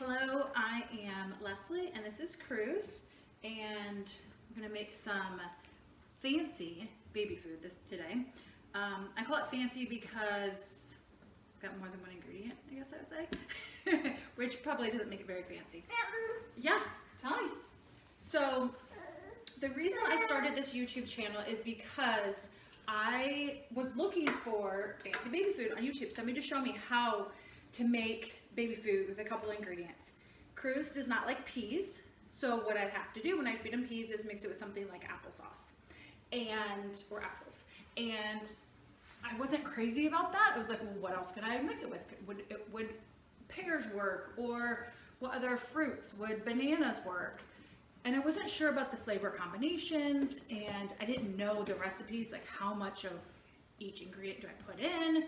Hello, I am Leslie and this is Cruz, and I'm going to make some fancy baby food today. I call it fancy because it's got more than one ingredient, I guess I would say, which probably doesn't make it very fancy. Yeah, tell me. So the reason I started this YouTube channel is because I was looking for fancy baby food on YouTube, somebody to show me how to make baby food with a couple ingredients. Cruz does not like peas, so what I'd have to do when I feed him peas is mix it with something like applesauce or apples. And I wasn't crazy about that. I was like, well, what else could I mix it with? Would pears work, or what other fruits? Would bananas work? And I wasn't sure about the flavor combinations, and I didn't know the recipes, like how much of each ingredient do I put in.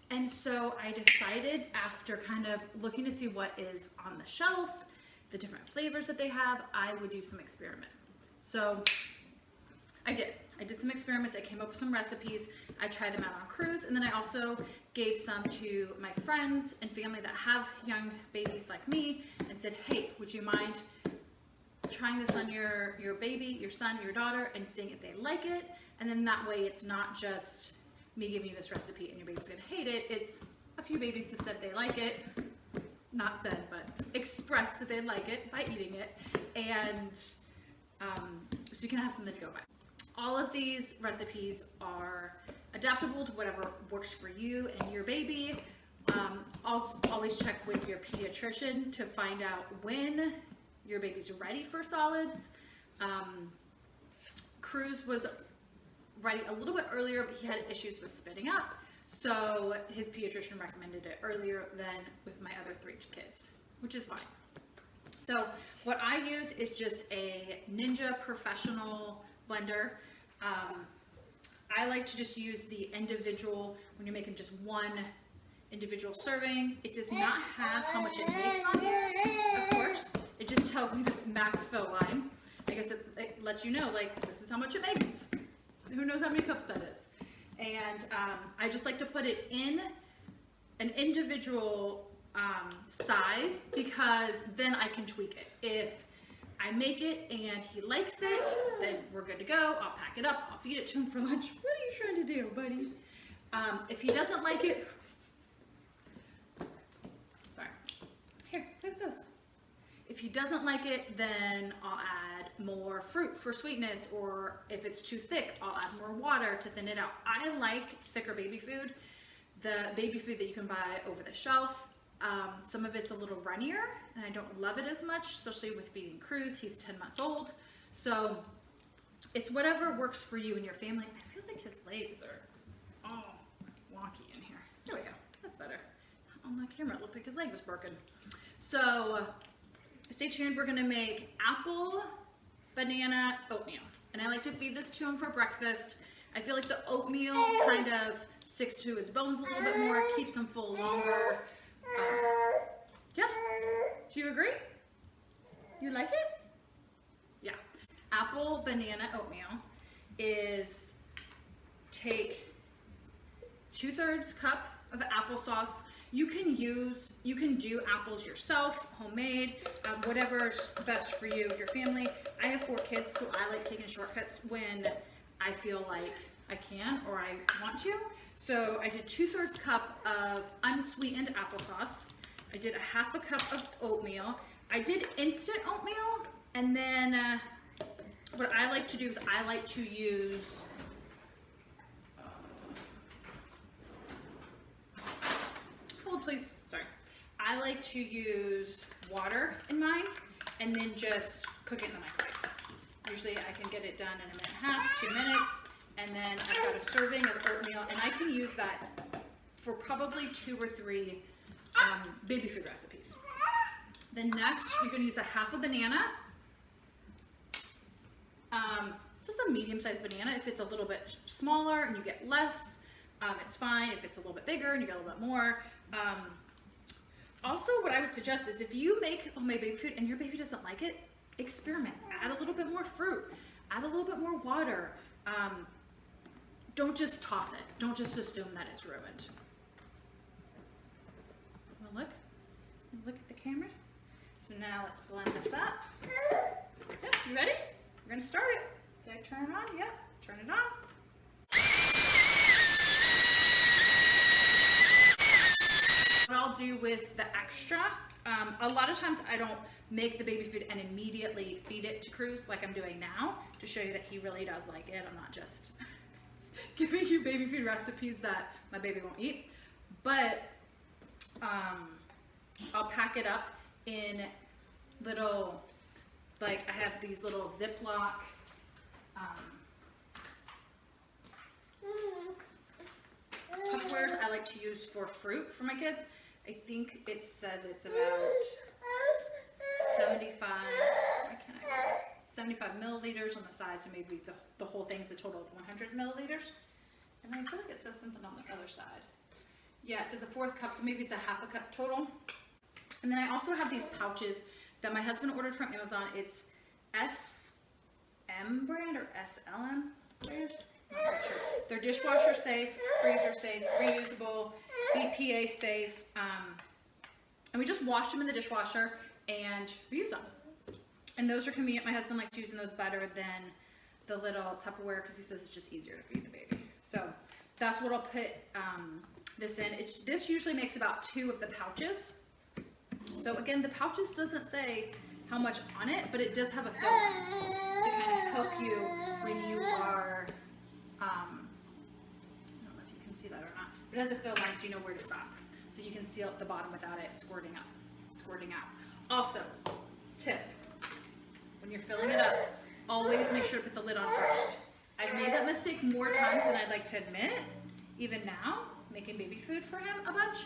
And so I decided, after kind of looking to see what is on the shelf, the different flavors that they have, I would do some experiment. So I did some experiments. I came up with some recipes. I tried them out on Cruz, and then I also gave some to my friends and family that have young babies like me and said, hey, would you mind trying this on your baby, your son, your daughter, and seeing if they like it? And then that way it's not just me giving you this recipe and your baby's gonna hate it. It's a few babies have said they like it, not said, but expressed that they like it by eating it. And so you can have something to go by. All of these recipes are adaptable to whatever works for you and your baby. Also, always check with your pediatrician to find out when your baby's ready for solids. Cruz was ready a little bit earlier, but he had issues with spitting up, so his pediatrician recommended it earlier than with my other 3 kids, which is fine. So what I use is just a Ninja Professional blender. I like to just use the individual, when you're making just one individual serving. It does not have how much it makes on here, of course. It just tells me the max fill line. I guess it lets you know, like, this is how much it makes. Who knows how many cups that is? And I just like to put it in an individual size, because then I can tweak it. If I make it and he likes it, then we're good to go. I'll pack it up. I'll feed it to him for lunch. What are you trying to do, buddy? If he doesn't like it, sorry. Here, take those. If he doesn't like it, then I'll add more fruit for sweetness, or if it's too thick, I'll add more water to thin it out. I like thicker baby food, the baby food that you can buy over the shelf. Some of it's a little runnier, and I don't love it as much, especially with feeding Cruz. He's 10 months old, so it's whatever works for you and your family. I feel like his legs are all wonky in here. There we go, that's better. On the camera, it looked like his leg was broken. So stay tuned. We're gonna make apple, banana, oatmeal. And I like to feed this to him for breakfast. I feel like the oatmeal kind of sticks to his bones a little bit more, keeps him full longer. Yeah, do you agree? You like it? Yeah. Apple, banana, oatmeal is, take 2/3 cup of applesauce. You can do apples yourself, homemade, whatever's best for you and your family. I have 4 kids, so I like taking shortcuts when I feel like I can or I want to. So I did 2/3 cup of unsweetened applesauce. I did 1/2 cup of oatmeal. I did instant oatmeal, and then what I like to do is I like to use hold please, sorry. I like to use water in mine and then just cook it in the microwave. Usually I can get it done in 1.5 to 2 minutes, and then I've got a serving of oatmeal, and I can use that for probably 2 or 3 baby food recipes. Then next, you're gonna use 1/2 banana. Just a medium-sized banana. If it's a little bit smaller and you get less, it's fine. If it's a little bit bigger and you get a little bit more. Also, what I would suggest is, if you make homemade baby food and your baby doesn't like it, experiment. Add a little bit more fruit. Add a little bit more water. Don't just toss it. Don't just assume that it's ruined. Well, look at the camera. So now let's blend this up. Yep, you ready? We're gonna start it. Did I turn it on? Yep, turn it on. What I'll do with the extra, a lot of times I don't make the baby food and immediately feed it to Cruz like I'm doing now to show you that he really does like it. I'm not just giving you baby food recipes that my baby won't eat. But I'll pack it up in little, like I have these little Ziploc Tupperwares I like to use for fruit for my kids. I think it says it's about 75 milliliters on the side, so maybe the whole thing's a total of 100 milliliters. And I feel like it says something on the other side. Yeah, it says a fourth cup, so maybe it's a half a cup total. And then I also have these pouches that my husband ordered from Amazon. It's SM brand or SLM brand? Not quite sure. They're dishwasher safe, freezer safe, reusable, BPA safe. And we just wash them in the dishwasher and reuse them. And those are convenient. My husband likes using those better than the little Tupperware because he says it's just easier to feed the baby. So that's what I'll put this in. This usually makes about 2 of the pouches. So again, the pouches doesn't say how much on it, but it does have a fill to kind of help you when you are, I don't know if you can see that or not, but it has a fill line so you know where to stop. So you can seal at the bottom without it squirting out. Also, tip, when you're filling it up, always make sure to put the lid on first. I've made that mistake more times than I'd like to admit, even now, making baby food for him a bunch.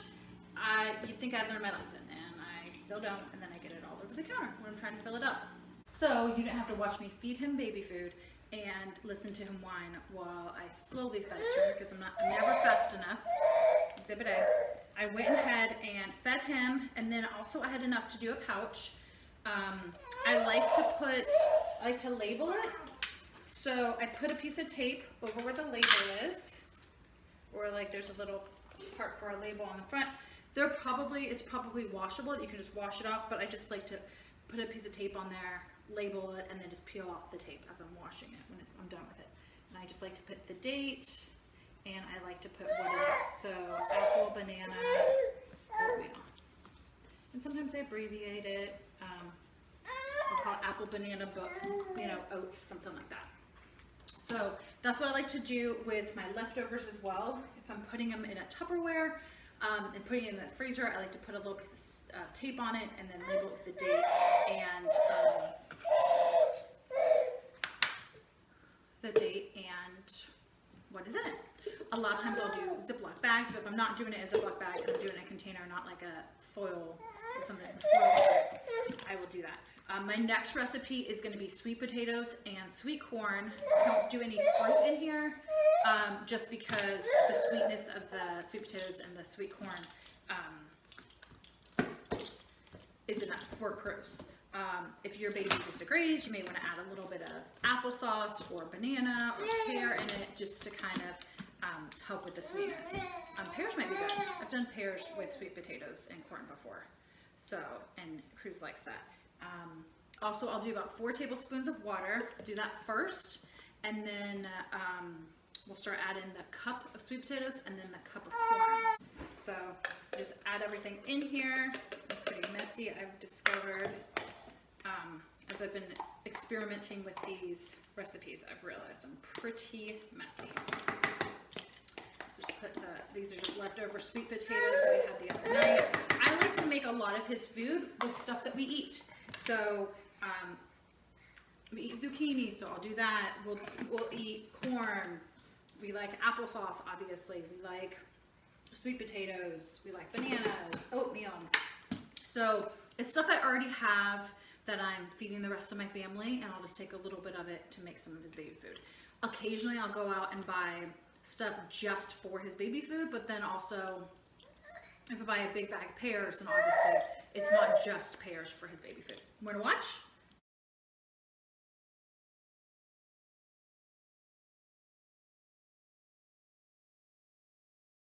You'd think I'd learned my lesson, and I still don't, and then I get it all over the counter when I'm trying to fill it up. So you didn't have to watch me feed him baby food and listen to him whine while I slowly fed it to him, because I'm never fast enough. Exhibit A. I went ahead and fed him, and then also I had enough to do a pouch. I like to label it. So I put a piece of tape over where the label is, or like there's a little part for a label on the front. It's probably washable. You can just wash it off, but I just like to put a piece of tape on there, label it, and then just peel off the tape as I'm washing it when I'm done with it. And I just like to put the date, and I like to put what it is. So apple, banana, oatmeal. And sometimes I abbreviate it. I'll call it apple, banana, oats, something like that. So that's what I like to do with my leftovers as well. If I'm putting them in a Tupperware and putting it in the freezer, I like to put a little piece of tape on it and then label it with the date and what is in it. A lot of times I'll do Ziploc bags, but if I'm not doing it as a Ziploc bag and I'm doing it in a container, not like a foil or something, I will do that. My next recipe is going to be sweet potatoes and sweet corn. I don't do any fruit in here, just because the sweetness of the sweet potatoes and the sweet corn is enough for Cruz. If your baby disagrees, you may want to add a little bit of applesauce or banana or pear in it just to kind of help with the sweetness. Pears might be good. I've done pears with sweet potatoes and corn before, and Cruz likes that. Also, I'll do about 4 tablespoons of water. Do that first, and then we'll start adding the cup of sweet potatoes and then the cup of corn. So just add everything in here. It's pretty messy, I've discovered. As I've been experimenting with these recipes, I've realized I'm pretty messy. So just put these are just leftover sweet potatoes that we had the other night. I like to make a lot of his food with stuff that we eat. So we eat zucchini, so I'll do that. We'll eat corn. We like applesauce, obviously. We like sweet potatoes. We like bananas, oatmeal. So it's stuff I already have that I'm feeding the rest of my family, and I'll just take a little bit of it to make some of his baby food. Occasionally I'll go out and buy stuff just for his baby food, but then also if I buy a big bag of pears, then obviously it's not just pears for his baby food. Want to watch?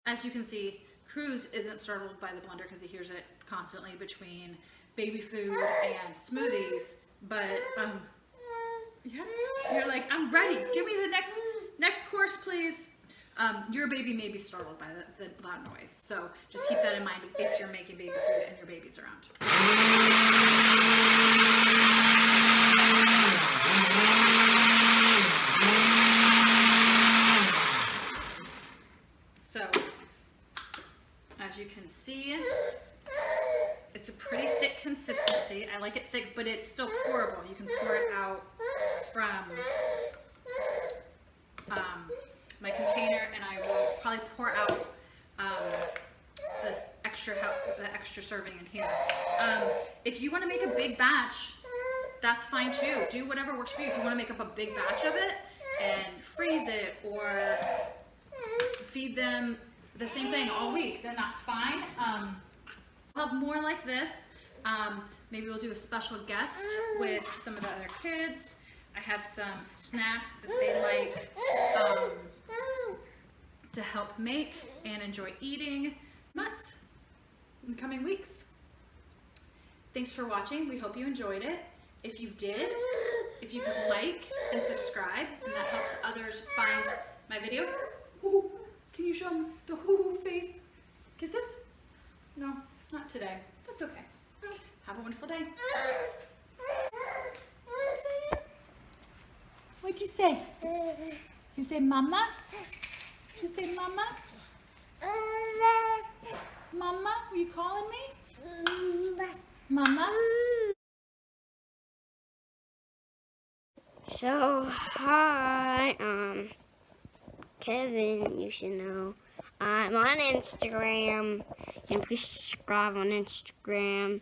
As you can see, Cruz isn't startled by the blender because he hears it constantly between baby food and smoothies, but yeah, you're like, I'm ready. Give me the next course, please. Your baby may be startled by the loud noise, so just keep that in mind if you're making baby food and your baby's around. So, as you can see, it's a pretty thick consistency. I like it thick, but it's still pourable. You can pour it out from my container, and I will probably pour out the extra serving in here. If you want to make a big batch, that's fine too. Do whatever works for you. If you want to make up a big batch of it and freeze it, or feed them the same thing all week, then that's fine. I'll have more like this. Maybe we'll do a special guest with some of the other kids. I have some snacks that they like to help make and enjoy eating months in coming weeks. Thanks for watching. We hope you enjoyed it. If you did, if you could like and subscribe, and that helps others find my video. Ooh, can you show them the hoo-hoo face? Kisses? No, not today. That's okay. Have a wonderful day. What'd you say? You say mama? You say mama? Mama, are you calling me? Mama? So, hi, Kevin, you should know. I'm on Instagram. You can please subscribe on Instagram.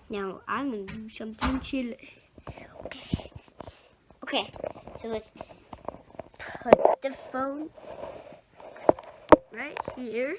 Now, I'm going to do something silly. Okay, so let's put the phone right here.